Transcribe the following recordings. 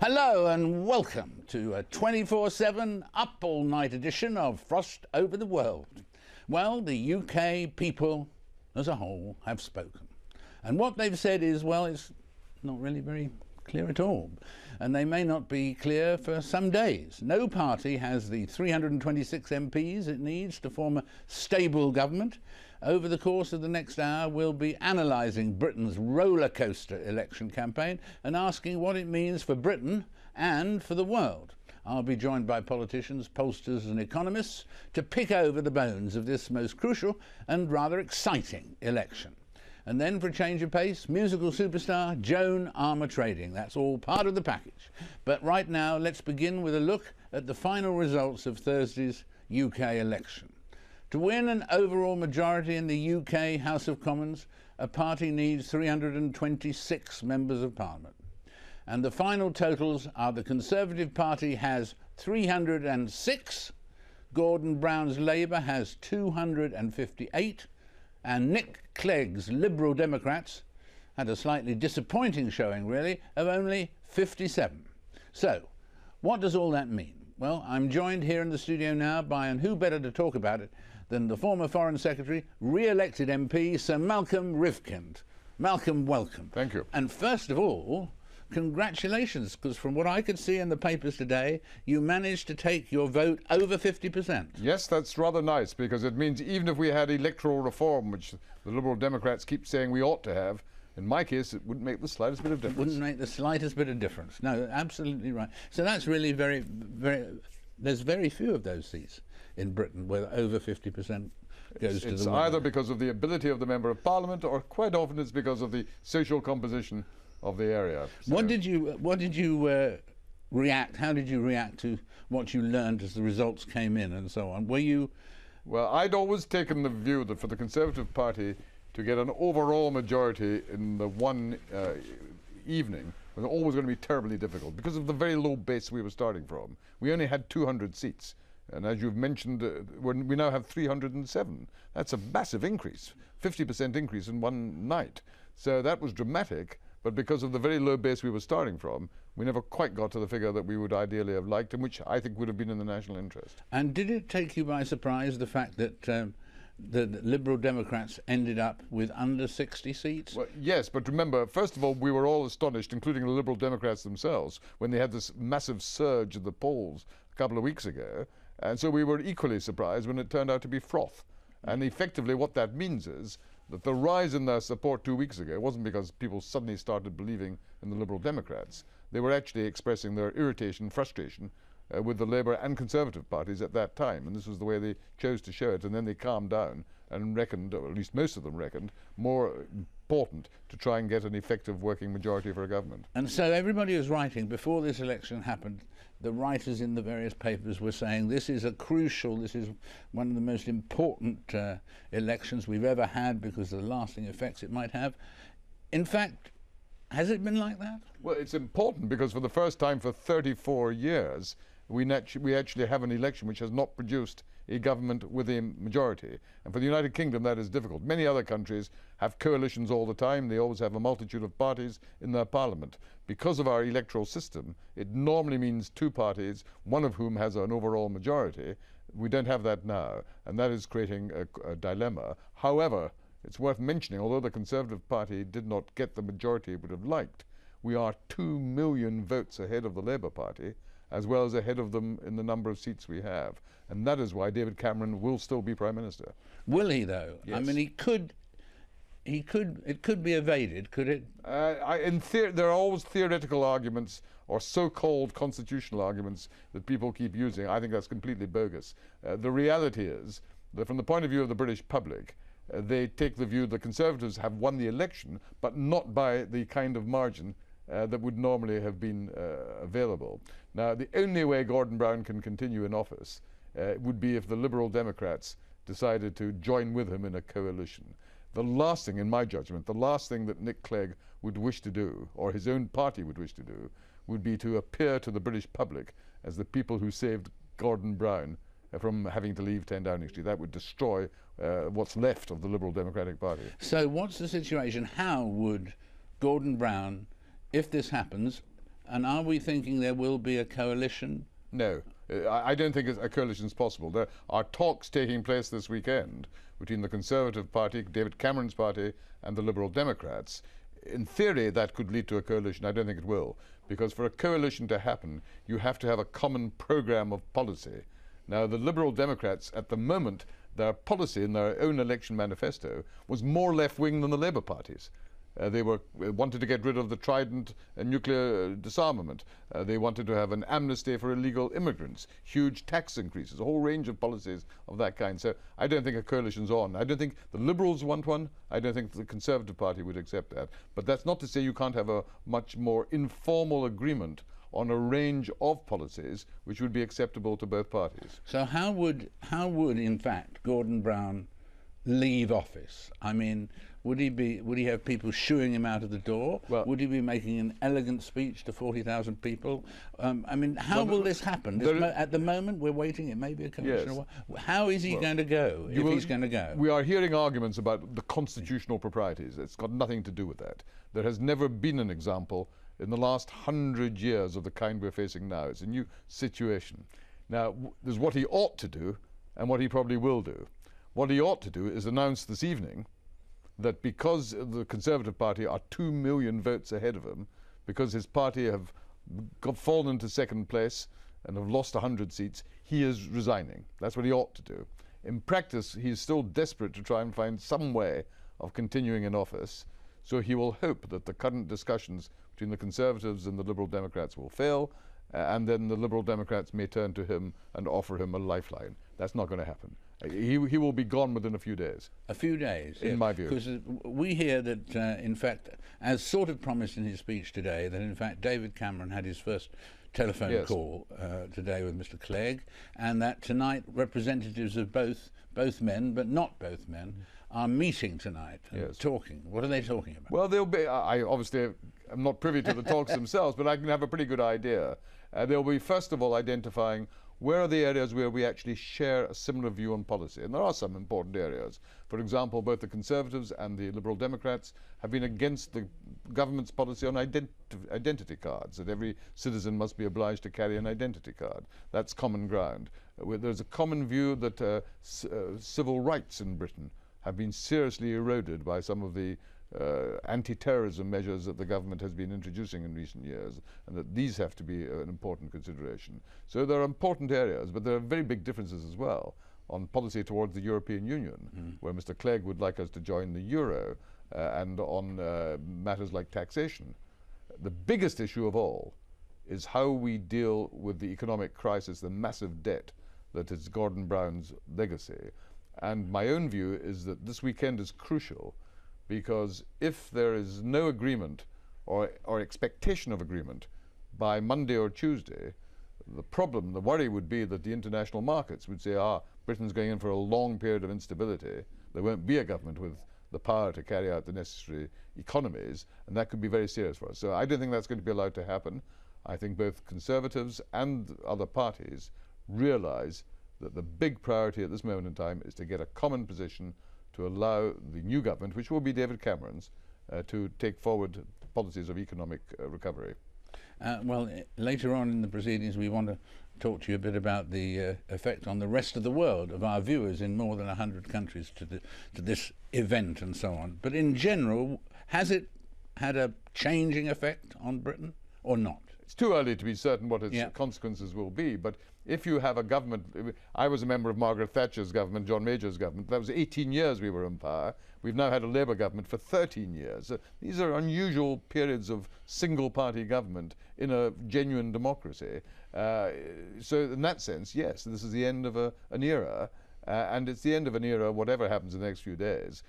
Hello and welcome to a 24/7 up all night edition of Frost Over the World. Well, the UK people as a whole have spoken. And what they've said is, well, it's not really very clear at all. And they may not be clear for some days. No party has the 326 MPs it needs to form a stable government. Over the course of the next hour, we'll be analysing Britain's roller coaster election campaign and asking what it means for Britain and for the world. I'll be joined by politicians, pollsters and economists to pick over the bones of this most crucial and rather exciting election. And then, for a change of pace, musical superstar Joan Armour-Trading. That's all part of the package. But right now, let's begin with a look at the final results of Thursday's UK election. To win an overall majority in the UK House of Commons, a party needs 326 members of Parliament. And the final totals are: the Conservative Party has 306, Gordon Brown's Labour has 258, and Nick Clegg's Liberal Democrats had a slightly disappointing showing, really, of only 57. So, what does all that mean? Well, I'm joined here in the studio now by, and who better to talk about it than the former Foreign Secretary, re-elected MP, Sir Malcolm Rifkind. Malcolm, welcome. Thank you. And first of all, congratulations, because from what I could see in the papers today, you managed to take your vote over 50%. Yes, that's rather nice, because it means even if we had electoral reform, which the Liberal Democrats keep saying we ought to have, in my case, it wouldn't make the slightest bit of difference. Wouldn't make the slightest bit of difference. No, absolutely right. So that's really very, there's very few of those seats in Britain where over 50% goes to the It's women. either because of the ability of the Member of Parliament, or quite often it's because of the social composition of the area. So How did you react to what you learned as the results came in and so on? Were you... Well, I'd always taken the view that for the Conservative Party to get an overall majority in the one evening was always going to be terribly difficult because of the very low base we were starting from. We only had 200 seats. And as you've mentioned, we now have 307. That's a massive increase, 50% increase in one night. So that was dramatic, but because of the very low base we were starting from, we never quite got to the figure that we would ideally have liked, and which I think would have been in the national interest. And did it take you by surprise, the fact that the Liberal Democrats ended up with under 60 seats? Well, yes, but remember, first of all, we were all astonished, including the Liberal Democrats themselves, when they had this massive surge at the polls a couple of weeks ago. And so we were equally surprised when it turned out to be froth. And effectively what that means is that the rise in their support 2 weeks ago wasn't because people suddenly started believing in the Liberal Democrats. They were actually expressing their irritation, frustration with the Labour and Conservative parties at that time. And this was the way they chose to show it. And then they calmed down and reckoned, or at least most of them reckoned, more important to try and get an effective working majority for a government. And so everybody was writing, before this election happened, the writers in the various papers were saying this is this is one of the most important elections we've ever had because of the lasting effects it might have. In fact, has it been like that? Well, it's important because for the first time for 34 years, we actually have an election which has not produced a government with a majority. And for the United Kingdom, that is difficult. Many other countries have coalitions all the time. They always have a multitude of parties in their parliament. Because of our electoral system, it normally means two parties, one of whom has an overall majority. We don't have that now, and that is creating a dilemma. However, it's worth mentioning, although the Conservative Party did not get the majority it would have liked, we are 2 million votes ahead of the Labour Party, as well as ahead of them in the number of seats we have. And that is why David Cameron will still be Prime Minister. Will he, though? Yes. I mean, it could be evaded, could it? There are always theoretical arguments or so-called constitutional arguments that people keep using. I think that's completely bogus. The reality is that from the point of view of the British public, they take the view the Conservatives have won the election, but not by the kind of margin that would normally have been available. Now, the only way Gordon Brown can continue in office would be if the Liberal Democrats decided to join with him in a coalition. The last thing, in my judgment, the last thing that Nick Clegg would wish to do, or his own party would wish to do, would be to appear to the British public as the people who saved Gordon Brown from having to leave 10 Downing Street. That would destroy what's left of the Liberal Democratic Party. So what's the situation? How would Gordon Brown, if this happens, And are we thinking there will be a coalition? No, I don't think a coalition is possible. There are talks taking place this weekend between the Conservative Party, David Cameron's party, and the Liberal Democrats. In theory, that could lead to a coalition. I don't think it will, because for a coalition to happen, you have to have a common programme of policy. Now, the Liberal Democrats, at the moment, their policy in their own election manifesto was more left-wing than the Labour parties. They wanted to get rid of the Trident nuclear disarmament. They wanted to have an amnesty for illegal immigrants, huge tax increases, a whole range of policies of that kind. So I don't think a coalition's on. I don't think the Liberals want one. I don't think the Conservative Party would accept that. But that's not to say you can't have a much more informal agreement on a range of policies which would be acceptable to both parties. So how would in fact Gordon Brown leave office? I mean, would he have people shooing him out of the door? Well, would he be making an elegant speech to 40,000 people? I mean, how will this happen? At the moment, we're waiting. It may be a coalition. Yes. How is he going to go, if he's going to go? We are hearing arguments about the constitutional proprieties. It's got nothing to do with that. There has never been an example in the last 100 years of the kind we're facing now. It's a new situation. Now, there's what he ought to do and what he probably will do. What he ought to do is announce this evening that because the Conservative Party are 2 million votes ahead of him, because his party have fallen to second place and have lost 100 seats, he is resigning. That's what he ought to do. In practice, he is still desperate to try and find some way of continuing in office, so he will hope that the current discussions between the Conservatives and the Liberal Democrats will fail, and then the Liberal Democrats may turn to him and offer him a lifeline. That's not going to happen. He will be gone within a few days. A few days? In my view. Because we hear that, in fact, as sort of promised in his speech today, that in fact David Cameron had his first telephone call today with Mr. Clegg, and that tonight representatives of both men, but not both men, are meeting tonight and talking. What are they talking about? Well, they'll be, I obviously am not privy to the talks themselves, but I can have a pretty good idea. They'll be, first of all, identifying where are the areas where we actually share a similar view on policy? And there are some important areas. For example, both the Conservatives and the Liberal Democrats have been against the government's policy on identity cards, that every citizen must be obliged to carry an identity card. That's common ground. There's a common view that civil rights in Britain have been seriously eroded by some of the anti-terrorism measures that the government has been introducing in recent years, and that these have to be an important consideration. So there are important areas, but there are very big differences as well on policy towards the European Union, where Mr. Clegg would like us to join the euro, and on matters like taxation. The biggest issue of all is how we deal with the economic crisis, the massive debt that is Gordon Brown's legacy. And my own view is that this weekend is crucial, because if there is no agreement or expectation of agreement by Monday or Tuesday, the worry would be that the international markets would say, Britain's going in for a long period of instability. There won't be a government with the power to carry out the necessary economies, and that could be very serious for us. So I don't think that's going to be allowed to happen. I think both Conservatives and other parties realise that the big priority at this moment in time is to get a common position to allow the new government, which will be David Cameron's, to take forward policies of economic recovery. Well, later on in the proceedings, we want to talk to you a bit about the effect on the rest of the world of our viewers in more than 100 countries to this event and so on. But in general, has it had a changing effect on Britain or not? It's too early to be certain what its consequences will be, but if you have a government, I was a member of Margaret Thatcher's government, John Major's government. That was 18 years we were in power. We've now had a Labour government for 13 years. These are unusual periods of single-party government in a genuine democracy. So in that sense, yes, this is the end of an era, and it's the end of an era, whatever happens in the next few days.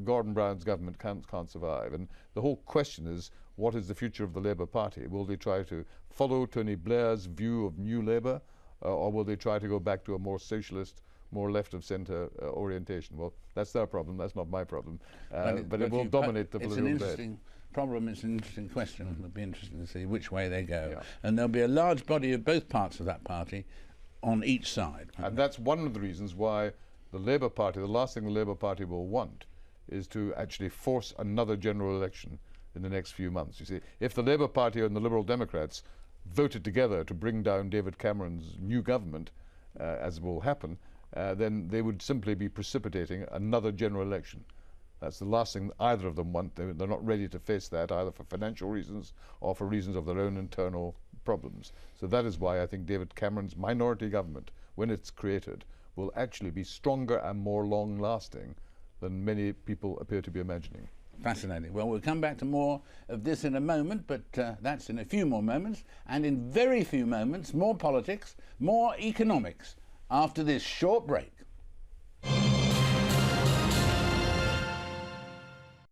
Gordon Brown's government can't survive. And the whole question is, what is the future of the Labour Party? Will they try to follow Tony Blair's view of New Labour, or will they try to go back to a more socialist, more left-of-centre orientation? Well, that's their problem, that's not my problem. But it will dominate the political debate. It's an interesting problem, it's an interesting question. It'll be interesting to see which way they go. Yeah. And there'll be a large body of both parts of that party on each side. And that's one of the reasons why the Labour Party, the last thing the Labour Party will want is to actually force another general election in the next few months. You see, if the Labour Party and the Liberal Democrats voted together to bring down David Cameron's new government, as will happen, then they would simply be precipitating another general election. That's the last thing either of them want. They're not ready to face that, either for financial reasons or for reasons of their own internal problems. So that is why I think David Cameron's minority government, when it's created, will actually be stronger and more long-lasting than many people appear to be imagining. Fascinating. Well, we'll come back to more of this in a moment, but that's in a few more moments. And in very few moments, more politics, more economics, after this short break.